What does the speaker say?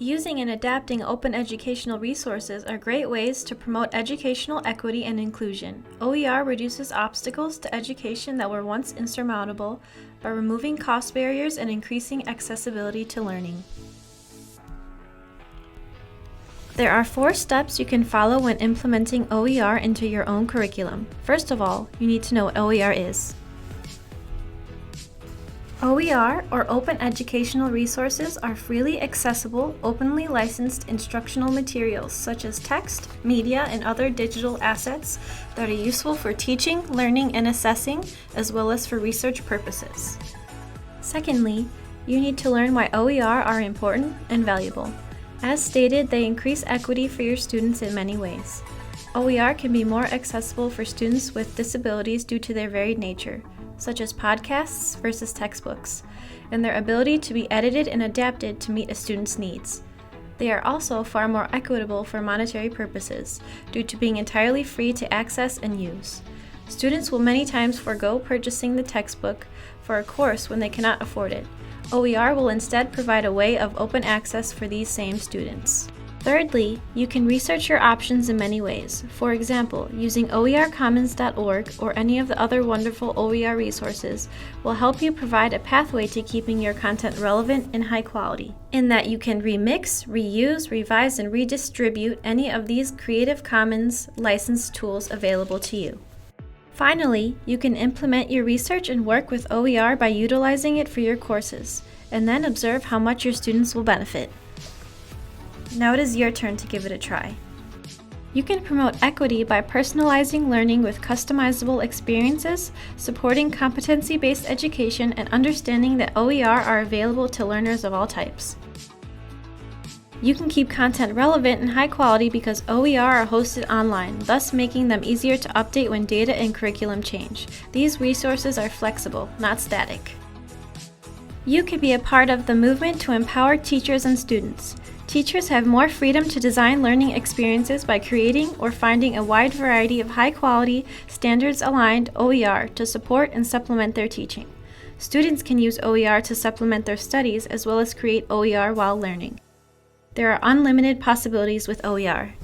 Using and adapting open educational resources are great ways to promote educational equity and inclusion. OER reduces obstacles to education that were once insurmountable by removing cost barriers and increasing accessibility to learning. There are 4 steps you can follow when implementing OER into your own curriculum. First of all, you need to know what OER is. OER, or Open Educational Resources, are freely accessible, openly licensed instructional materials such as text, media, and other digital assets that are useful for teaching, learning, and assessing, as well as for research purposes. Secondly, you need to learn why OER are important and valuable. As stated, they increase equity for your students in many ways. OER can be more accessible for students with disabilities due to their varied nature, such as podcasts versus textbooks, and their ability to be edited and adapted to meet a student's needs. They are also far more equitable for monetary purposes, due to being entirely free to access and use. Students will many times forego purchasing the textbook for a course when they cannot afford it. OER will instead provide a way of open access for these same students. Thirdly, you can research your options in many ways. For example, using OERcommons.org or any of the other wonderful OER resources will help you provide a pathway to keeping your content relevant and high quality, in that you can remix, reuse, revise, and redistribute any of these Creative Commons licensed tools available to you. Finally, you can implement your research and work with OER by utilizing it for your courses, and then observe how much your students will benefit. Now it is your turn to give it a try. You can promote equity by personalizing learning with customizable experiences, supporting competency-based education, and understanding that OER are available to learners of all types. You can keep content relevant and high quality because OER are hosted online, thus making them easier to update when data and curriculum change. These resources are flexible, not static. You can be a part of the movement to empower teachers and students. Teachers have more freedom to design learning experiences by creating or finding a wide variety of high-quality, standards-aligned OER to support and supplement their teaching. Students can use OER to supplement their studies as well as create OER while learning. There are unlimited possibilities with OER.